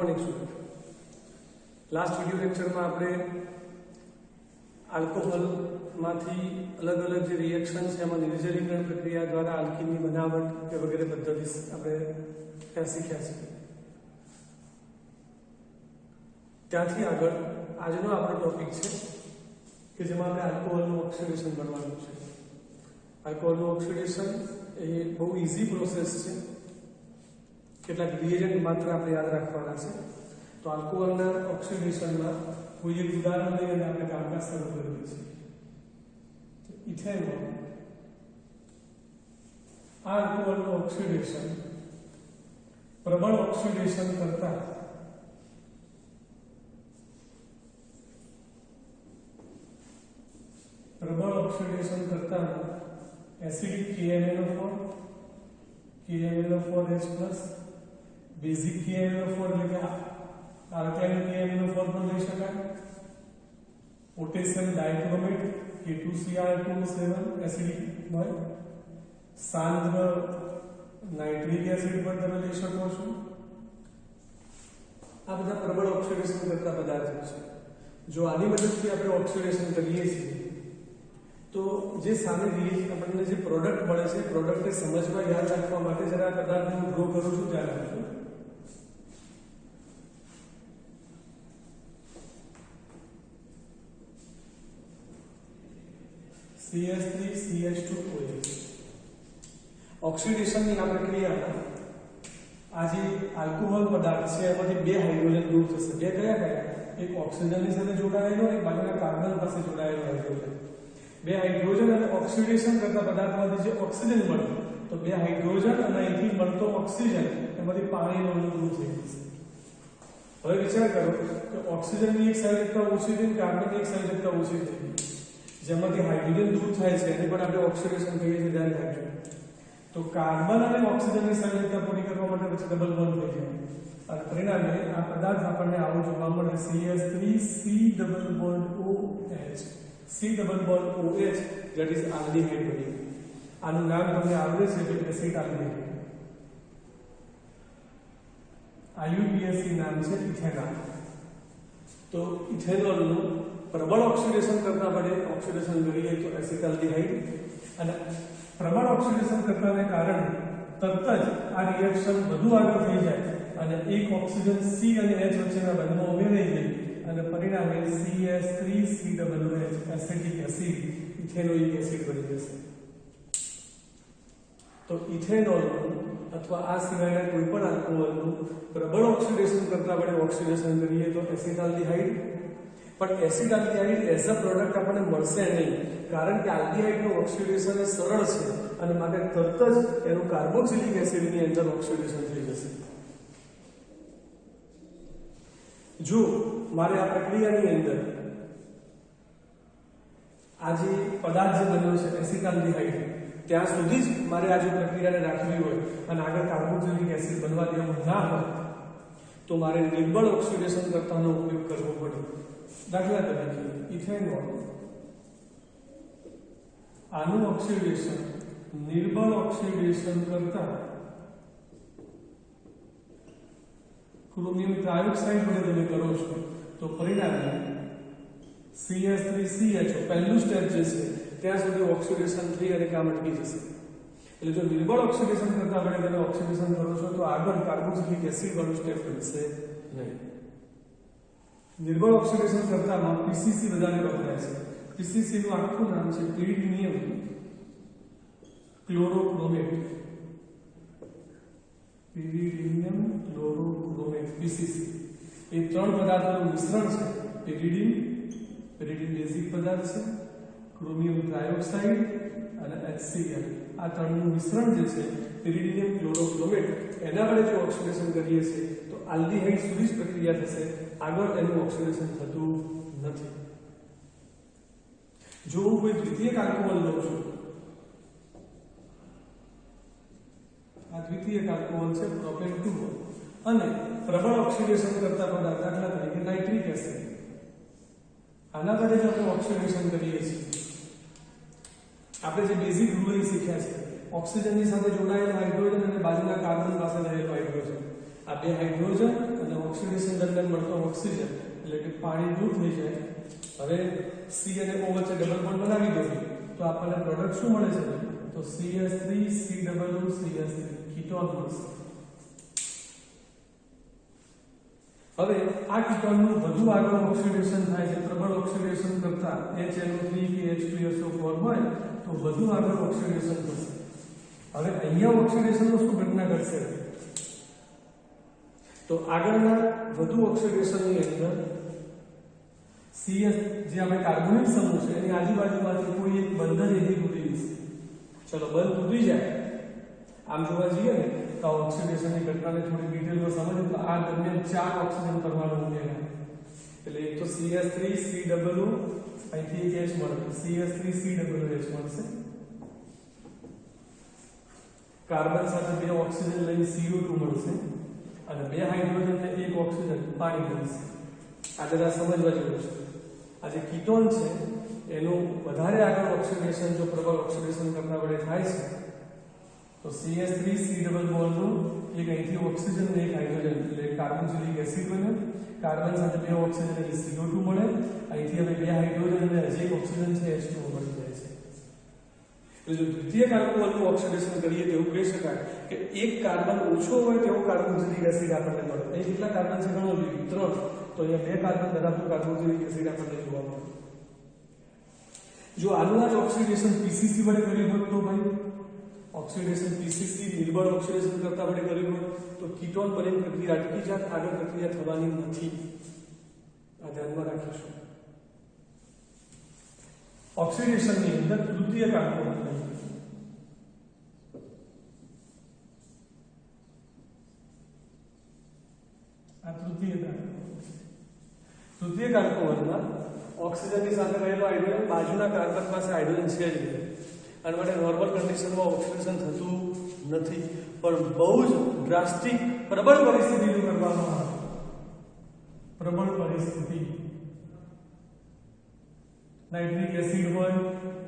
Morning student. Last video lecture में आपणे alcohol मांथी अलग अलग जे रिएक्शन है एमां निर्जलीकरण प्रक्रिया द्वारा आल्कीननी बनावट के वगैरह पद्धति आपणे ત્યાં શીખ્યા છે। ત્યાંથી આગળ આજનો આપણો ટોપિક છે કે જેમાં આપણે આલ્કોહોલનું ઓક્સિડેશન ભણવાનું છે। આલ્કોહોલનું ઓક્સિડેશન એ બહુ ઈઝી પ્રોસેસ છે, કેટલાક રિએજન્ટ માત્ર આપણે યાદ રાખવાના છે। તો આલ્કોહોલના ઓક્સિડેશનમાં કોઈ એક ઉદાહરણ લઈને આપણે કામકાજ શરૂ કરીએ છીએ। ઇથેનોલ, આ આલ્કોહોલનું ઓક્સિડેશન प्रबल ऑक्सीडेशन करता एसिडिक KMnO4H+, बेसिक KMnO4 એટલે આલ્કાઇલ KMnO4 પણ લઈ શકાય। પોટેશિયમ ડાઇક્રોમેટ K2Cr2O7 એસિડિક હોય। सांद्र नाइट्रिक एसिड पर તમે લઈ શકો છો। આ બધા પ્રબળ ઓક્સિડેશન કરતા પદાર્થો છે। જો આની મદદથી આપણે ઓક્સિડેશન કરીએ છીએ તો જે સામે આપણને જે પ્રોડક્ટ મળે છે, પ્રોડક્ટને સમજવા યાદ રાખવા માટે જરા પદાર્થને હું ડ્રો કરું છું ત્યારે આપજો। CH3CH2OH ऑक्सीडेशन की आ प्रक्रिया आज आल्कोहोल पदार्थ है एमांथी बे हाइड्रोजन दूर थशे। बे कया कया? एक ऑक्सीजन ની સાથે જોડાયેલો અને એક બાજુના કાર્બન પાસે જોડાયેલો હાઇડ્રોજન। बे हाइड्रोजन અને ऑक्सीडेशन करता पदार्थમાંથી જે ઓક્સિજન મળે તો बे हाइड्रोजन અને અહીંથી મળતો ઓક્સિજન એમાંથી પાણીનો અણુ દૂર થઈ જશે। હવે વિચાર કરો કે ઓક્સિજનની એક સંયોજકતા ઓછી થઈ, કાર્બનની એક સંયોજકતા ઓછી થઈ, જેમાંથી હાઇડ્રોજન દૂર થાય છે એને પણ આપણે ઓક્સિડેશન કહીએ છીએ। ધ્યાન રાખજો। तो कार्बन और ऑक्सीजन की संयोजकता पूरी करवा माटे પછી ડબલ બોન્ડ થઈ જાય અને પરિણામે આ પદાર્થ આપણને આવું જોવા મળે CH3C double bond OH। C double bond OH that is aldehyde બની। આનું નામ તમને આવડે છે કે એસિટાલ્ડિહાઇડ। IUPAC નામ છે ઇથેનોલ। તો ઇથેનોલનું પ્રબળ ઓક્સિડેશન કરતા પડે ઓક્સિડેશન કરીએ તો એસિટાલ્ડિહાઇડ અને प्रबल ऑक्सीडेशन करता ने कारण तरत ज आ रिएक्शन વધુ આગળ થઈ જાય અને એક ઓક્સિજન C અને H વચ્ચેના બંધમાં ઉમેરાઈ જાય અને પરિણામે CH3COOH acetic acid ethanoic acid બની જશે। તો ઇથેનોલ અથવા આ સિવાયના કોઈપણ આલ્કોહોલનું પ્રબળ ઓક્સિડેશન કરતા આપણે ઓક્સિડેશન કરીએ તો એસિટાલ્ડિહાઇડ, પણ એસિટાલ્ડિહાઇડ એઝ અ પ્રોડક્ટ આપણને મળશે નહીં કારણ કે આલ્ડિહાઇડનું ઓક્સિડેશન એ સરળ છે અને માટે તરત જ એનું કાર્બોક્સિલિક એસિડની અંદર ઓક્સિડેશન થઈ જશે। જો મારે આ પ્રક્રિયાની અંદર આ જે પદાર્થ જે બન્યો છે એસિટાલ્ડિહાઇડ ત્યાં સુધી જ મારે આ જે પ્રક્રિયાને રાખવી હોય અને આગળ કાર્બોક્સિલિક એસિડ બનવા દેવું ના હોય તો મારે નિર્બળ ઓક્સિડેશન કરતાનો ઉપયોગ કરવો પડે। દાખલા તરીકે ઇથેનોલ, આનું ઓક્સિડેશન निर्बल ऑक्सीडेशन करता क्रोमियम ट्रायोक्साइड वडे તમે કરો છો તો પરિણામે CH3CH પહેલું સ્ટેપ જે છે ત્યાં સુધી ઓક્સિડેશન થઈ અને કામ અટકી જશે। એટલે જો નિર્બળ ઓક્સિડેશન કરતા વડે તમે ઓક્સિડેશન કરો છો તો આગળ કાર્બોક્સિલિક એસિડ વાળું સ્ટેપ બનશે નહીં। નિર્બળ ઓક્સિડેશન કરતામાં PCC વધારે વપરાય છે। PCC નું આખું નામ છે pyridinium chlorochromate. pyridinium chlorochromate PCC એ ત્રણ પદાર્થોનું મિશ્રણ છે। pyridine બેઝિક પદાર્થ છે, ક્રોમિયમ ટ્રાયોક્સાઇડ અને HCl આ ત્રણનું મિશ્રણ જે છે pyridinium क्लोरोक्रोमेट એના વડે જો ઓક્સિડેશન કરીએ છીએ તો આલ્ડિહાઇડ સુધી જ પ્રક્રિયા થશે, આગળ એનું ઓક્સિડેશન થતું નથી। જો હું કોઈ દ્વિતીયક આલ્કોહોલ લઉં છું, આ દ્વિતીયક આલ્કોહોલ છે પ્રોપેન 2 અને પ્રબળ ઓક્સિડેશન કરતા પદાર્થ દાખલા તરીકે નાઇટ્રિક એસિડ, આના વડે જો આપણે ઓક્સિડેશન કરીએ છીએ આપણે જે બેઝિક રૂલ શીખ્યા છે ઓક્સિજનની સાથે જોડાયેલો હાઇડ્રોજન અને બાજુના કાર્બન પાસે રહેલો હાઇડ્રોજન આ બે હાઇડ્રોજન અને ઓક્સિડેશન દરમિયાન મળતો ઓક્સિજન એટલે કે પાણી દૂર થઈ જાય. હવે C અને O વચ્ચે ડબલ બોન્ડ બનાવી દો તો આપણને પ્રોડક્ટ શું મળે છે? તો CH3 COO CH3 કીટોન મળશે. હવે આ કીટોનનું વધુ આગળ ઓક્સિડેશન થાય છે, પ્રબળ ઓક્સિડેશન કરતા HNO3 કે H2SO4 હોય તો વધુ આગળ ઓક્સિડેશન થશે. હવે અહીંયા ઓક્સિડેશનનો શું ઘટના ઘટશે? તો આગળના વધુ ઓક્સિડેશનની અંદર CH જે આપણે કાર્બોનિક સમૂહ છે એની આજુબાજુમાંથી કોઈ એક બંધ રેતી તૂટી જશે. ચલો બંધ તૂટી જાય, આમ જોવા જઈએ ને તો ઓક્સિડેશનની ઘટનાને થોડી ડિટેલમાં સમજીએ તો આ દરમિયાન 4 ઓક્સિજન પરમાણુ ઉમેરાય. એટલે એક તો CH3 COO અહીંથી એક H મળે, CH3 COOH મળશે. કાર્બન સાથે બે ઓક્સિજન લઈને CO2 મળશે અને બે હાઇડ્રોજન ને એક ઓક્સિજન પાણી મળશે. આ બધા સમજવા જેવું છે. આ જે કીટોન છે એનું વધારે આગળ ઓક્સિડેશન જો પ્રબળ ઓક્સિડેશન કરતા વડે થાય છે તો CH3 C ડબલ બોન્ડનું એક અહીંથી ઓક્સિજન ને એક હાઇડ્રોજન એટલે કાર્બોક્સિલિક એસિડ બને. કાર્બન સાથે બે ઓક્સિજન એટલે CO2 મળે. અહીંથી હવે બે હાઇડ્રોજન અને હજી એક ઓક્સિજન છે H2O મળી જાય છે. એટલે જો દ્વિતીયક આલ્કોહોલનું ઓક્સિડેશન કરીએ તો એવું કહી શકાય કે એક કાર્બન ઓછો હોય તેવો કાર્બોક્સિલિક એસિડ આપણને મળે. અહીં કેટલા કાર્બન છે ગણો જોઈએ? 3. તો અહીંયા બે કાર્બન ધરાવતું કાર્બોક્સિલિક એસિડ આપણને જોવા મળે. જો આનું જ ઓક્સિડેશન PCC વડે કર્યું હોત તો ભાઈ ઓક્સિડેશન PCC નિર્બળ ઓક્સિડેશન કરતા વડે કર્યું હોત તો કીટોન બનીને પ્રક્રિયા અટકી જાત, આગળ પ્રક્રિયા થવાની નથી. આ ધ્યાનમાં રાખીશું. ઓક્સિડેશનની અંદર તૃતીયક આલ્કોહોલ આ તૃતીયક આલ્કોહોલમાં ઓક્સિજનની સાથે રહેલો હાઇડ્રોજન બાજુના કાર્બન પાસે હાઇડ્રોજન છે જ નહીં અને માટે નોર્મલ કન્ડિશનમાં ઓક્સિડેશન થતું નથી. પણ બહુ જ ડ્રાસ્ટિક પ્રબળ પરિસ્થિતિ જો કરવામાં આવે, પ્રબળ પરિસ્થિતિ નાઇટ્રિક એસિડ હોય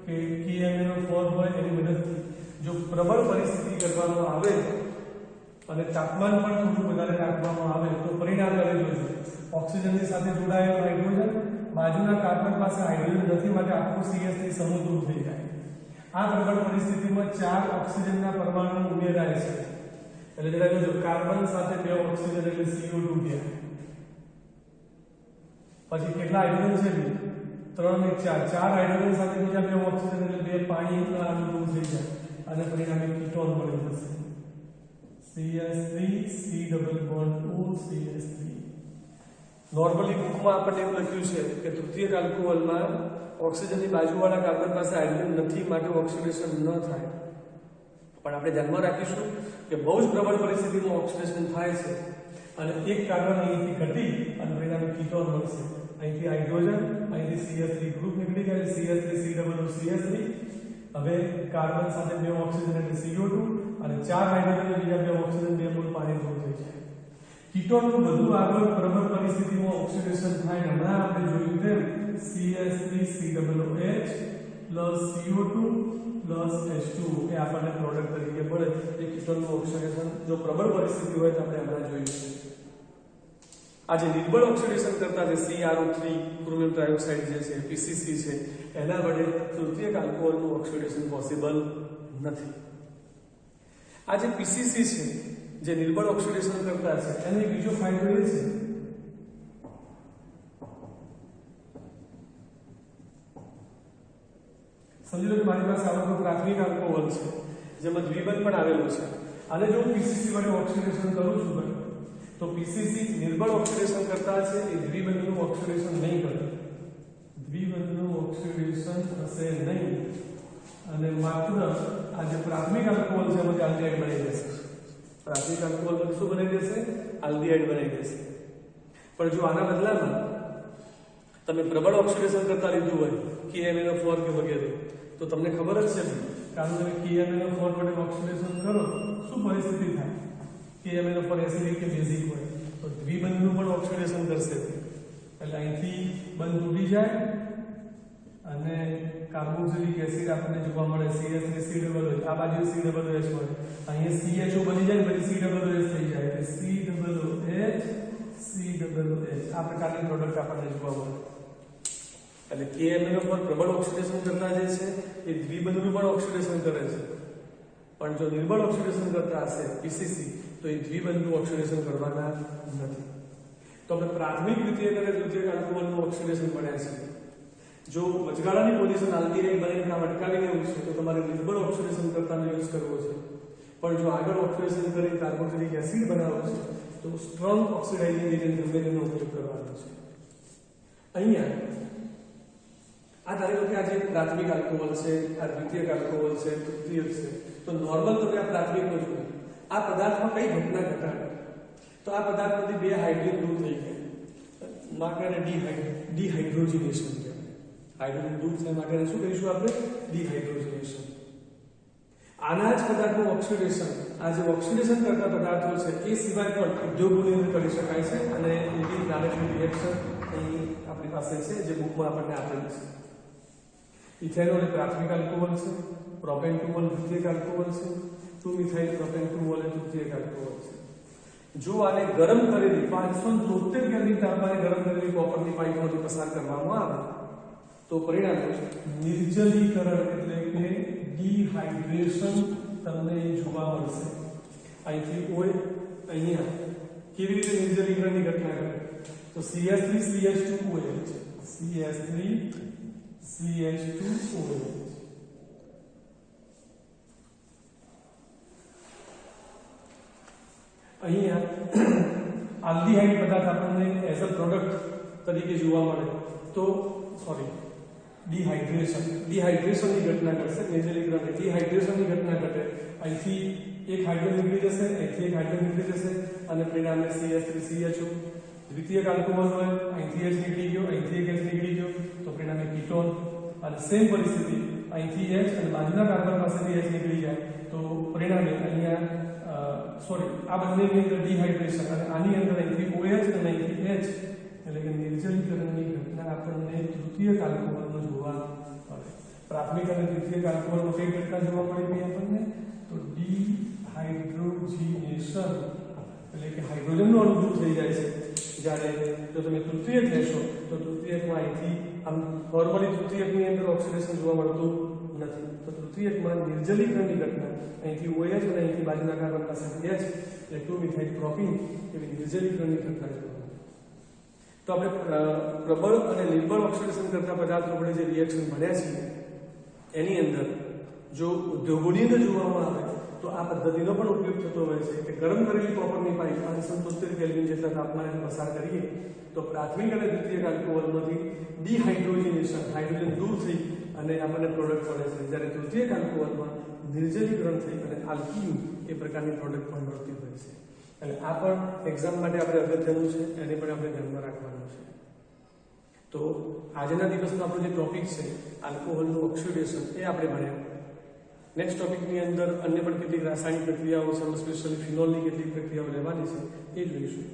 કે KMnO4 હોય એની મદદથી જો પ્રબળ પરિસ્થિતિ કરવામાં આવે અને તાપમાન પણ થોડું વધારે રાખવામાં આવે તો પરિણામ રહેલું છે. ઓક્સિજનની સાથે જોડાયેલો હાઇડ્રોજન બાજુના કાર્બન પાસે હાઇડ્રોજન નથી માટે આખું CH3 સમૂહ દૂર થઈ જાય. આ પ્રબળ પરિસ્થિતિમાં 4 ઓક્સિજનના પરમાણુ ઉમેરાય છે. એટલે જરા જો કાર્બન સાથે બે ઓક્સિજન એટલે CO2 ગયા. પછી કેટલા હાઇડ્રોજન છે? 3 ને 4 હાઇડ્રોજન સાથે બીજા બે ઓક્સિજન એટલે બે પાણી દૂર થઈ જાય અને પરિણામે કીટોન મળી જશે. CH3 C double bond O CH3. Normally બુકમાં આપણને એવું લખ્યું છે કે તૃતીયક આલ્કોહોલમાં ઓક્સિજનની બાજુવાળા કાર્બન પાસે હાઇડ્રોજન નથી માટે ઓક્સિડેશન ન થાય. પણ આપણે ધ્યાનમાં રાખીશું કે બહુ જ પ્રબળ પરિસ્થિતિમાં ઓક્સિડેશન થાય છે અને એક કાર્બન અહીંથી ઘટી અને પરિણામે કીટોન મળશે. અહીંથી હાઇડ્રોજન, અહીંથી CH3 ગ્રુપ નીકળી જાય CH3 COO CH3. હવે કાર્બન સાથે બે ઓક્સિજન એટલે CO2 અને 4 હાઇડ્રોજન બીજા બે ઓક્સિજન બે મોલ પાણી દૂર થઈ જાય. કીટોનનું વધુ આગળ પ્રબળ પરિસ્થિતિમાં ઓક્સિડેશન થાય હમણાં આપણે જોયું તેમ CH3 COOH plus CO2 plus H2O એ આપણને પ્રોડક્ટ તરીકે મળે. એ કીટોનનું ઓક્સિડેશન જો પ્રબળ પરિસ્થિતિ હોય તો આપણે હમણાં જોયું છે. આજે નિર્બળ ઓક્સિડેશન કરતા જે CrO3 ક્રોમિયમ ટ્રાયોક્સાઇડ જે છે PCC છે એના વડે તૃતીયક આલ્કોહોલનું ઓક્સિડેશન પોસિબલ નથી. આ જે PCC છે જે નિર્બળ ઓક્સિડેશન કરતા છે એનો બીજો ફાયદો એ છે સમજી લો કે મારી પાસે આવો પ્રાથમિક આલ્કોહોલ છે જેમાં દ્વિબંધ પણ આવેલો છે અને જો PCC વડે ઓક્સિડેશન કરું છું તો PCC નિર્બળ ઓક્સિડેશન કરતા છે એ દ્વિબંધનું ઓક્સિડેશન નહીં કરે. દ્વિબંધનું ઓક્સિડેશન થશે નહીં અને માત્ર આ જે પ્રાથમિક આલ્કોહોલ છે એમાંથી આલ્ડીહાઇડ બની જશે. પ્રાથમિક આલ્કોહોલ પછી શું બની જશે? આલ્ડીહાઇડ બની જશે. પણ જો આના બદલામાં તમે પ્રબળ ઓક્સિડેશન કરતા લીધું હોય KMnO4 કે વગેરે તો તમને ખબર જ છે કારણ કે KMnO4 વડે ઓક્સિડેશન કરો શું પરિસ્થિતિ થાય? KMnO4 એસિડિક કે બેઝિક હોય તો દ્વિબંધનું પણ ઓક્સિડેશન કરશે એટલે અહીંથી બંધ તૂટી જાય અને કાર્બોક્સિલિક એસિડ આપણને જોવા મળે CH3COOH, આ બાજુ COOH મળે, અહીંયા CHO બની જાય પછી COOH થઈ જાય એટલે COOH આ પ્રકારની પ્રોડક્ટ આપણને જોવા મળે. એટલે KMnO પર પ્રબળ ઓક્સિડેશન કરતા જે છે એ દ્વિબંધનું પણ ઓક્સિડેશન કરે છે, પણ જો નિર્બળ ઓક્સિડેશન કરતા હશે PCC તો એ દ્વિબંધનું ઓક્સિડેશન કરવાના નથી. તો આપણે પ્રાથમિક દ્વિતીયક અને તૃતીયક આલ્કોહોલનું ઓક્સિડેશન ભણ્યા છે. જો વચગાળાની પોઝિશન આલ્કીન બનીને અટકાવી દેવું છે તો તમારે નિર્બળ ઓક્સિડેશન કરતાનો યુઝ કરવો છે, પણ જો આગળ ઓક્સિડેશન કરી કાર્બોક્સિલિક એસિડ બનાવવો છે તો સ્ટ્રોંગ ઓક્સિડાઇઝિંગ એજન્ટ ગમે ઉપયોગ કરવાનો છે. અહીંયા આ ધારો કે આ જે પ્રાથમિક આલ્કોહોલ છે, આ દ્વિતીયક આલ્કોહોલ છે, તૃતીયક છે, તો નોર્મલ તમે આ પ્રાથમિકનો જુઓ, આ પદાર્થમાં કઈ ઘટના ઘટાડે તો આ પદાર્થમાંથી 2 હાઇડ્રોજન દૂર થઈ ગયા, માટે ડિહાઇડ્રોજનેશન કહેવાય. હાઇડ્રોજન દૂર થાય માટે શું કહીશું આપણે? ડિહાઇડ્રોજનેશન. આના જ પદાર્થનું ઓક્સિડેશન, આ જે ઓક્સિડેશન કરતા પદાર્થો છે એ સિવાય પણ ઉદ્યોગોની અંદર કરી શકાય છે, અને એવી નાની રિએક્શન અહીં આપણી પાસે છે જે બુકમાં આપણને આપેલી છે. ઇથેનોલ પ્રાથમિક આલ્કોહોલ છે, પ્રોપેન-2-1 દ્વિતીયક આલ્કોહોલ છે, 2-મિથાઇલ પ્રોપેન-2-1 તૃતીયક આલ્કોહોલ છે. જો આને ગરમ કરેલી 573 કેલ્વિન તાપમાને ગરમ કરેલી કોપરની પાઇપમાંથી પસાર કરવામાં આવે તો પરિણામે નિર્જલીકરણ એટલે કે ડિહાઇડ્રેશન તમને જોવા મળશે. અહીંથી OH અહીંયા કેવી રીતે નિર્જલીકરણની ઘટના કરે તો CH3CH2OH CH3CH2OH. અહીંયા આલ્ડીહાઇડ પદાર્થ આપણને એઝ અ પ્રોડક્ટ તરીકે જોવા મળે તો ડિહાઇડ્રેશનની ઘટના કરશે. નિર્જલીકરણ ડિહાઇડ્રેશનની ઘટના ઘટે, અહીંથી એક હાઇડ્રોજન નીકળી જશે, અહીંથી એક હાઇડ્રોજન નીકળી જશે અને પરિણામે CH3CHO દ્વિતીયક આલ્કોહોલ હોય, અહીંથી H નીકળી ગયો, અહીંથી એક H નીકળી ગયો તો પરિણામે કીટોન. અને સેમ પરિસ્થિતિ અહીંથી H અને બાજુના કાર્બન પાસેથી H નીકળી જાય તો પરિણામે અહીંયા આ બંનેની અંદર ડિહાઇડ્રેશન અને આની અંદર અહીંથી OH અને અહીંથી H એટલે કે નિર્જલીકરણની ઘટના આપણને તૃતીયક આલ્કોહોલમાં જોવા મળે. પ્રાથમિક અને દ્વિતીયક આલ્કોહોલમાં કઈ ઘટના જોવા મળી આપણને તો ડિહાઇડ્રોજનેશન એટલે કે હાઇડ્રોજનનો અણુ દૂર થઈ જાય છે. જ્યારે જો તમે તૃતીયક લેશો તો તૃતીયકમાં અહીંથી આમ નોર્મલી તૃતીયકની અંદર ઓક્સિડેશન જોવા મળતું નથી, તો તૃતીયકમાં નિર્જલીકરણની ઘટના અહીંથી OH અને અહીંથી બાજુના કાર્બન પાસેથી H એટલે 2-મિથાઇલ પ્રોપીન એવી નિર્જલીકરણની ઘટના જોવા મળે. તો આપણે પ્રબળ અને નિર્બળ ઓક્સિડેશન કરતા પદાર્થો આપણે જે રિએક્શન ભણ્યા છે એની અંદર જો ઉદ્યોગોની અંદર જોવામાં આવે તો આ પદ્ધતિનો પણ ઉપયોગ થતો હોય છે કે ગરમ કરેલી કોપરની પાઇપ 573 કેલ્વિન જેટલા તાપમાને પસાર કરીએ તો પ્રાથમિક અને દ્વિતીયક આલ્કોહોલમાંથી ડિહાઇડ્રોજનેશન હાઇડ્રોજન દૂર થઈ અને આપણને પ્રોડક્ટ મળે છે, જ્યારે તૃતીયક આલ્કોહોલમાં નિર્જલીકરણ થઈ અને આલ્કીન એ પ્રકારની પ્રોડક્ટ પણ મળતી હોય છે. એટલે આ પણ એક્ઝામ માટે આપણે અગત્યનું છે, એને પણ આપણે ધ્યાનમાં રાખવાનું છે. તો આજના દિવસનો આપણો જે ટોપિક છે આલ્કોહોલનું ઓક્સિડેશન એ આપણે ભણ્યા. નેક્સ્ટ ટોપિકની અંદર અન્ય પણ કેટલીક રાસાયણિક પ્રક્રિયાઓ છે, સ્પેશિયલી ફિનોલની કેટલીક પ્રક્રિયાઓ લેવાની છે એ જોઈશું.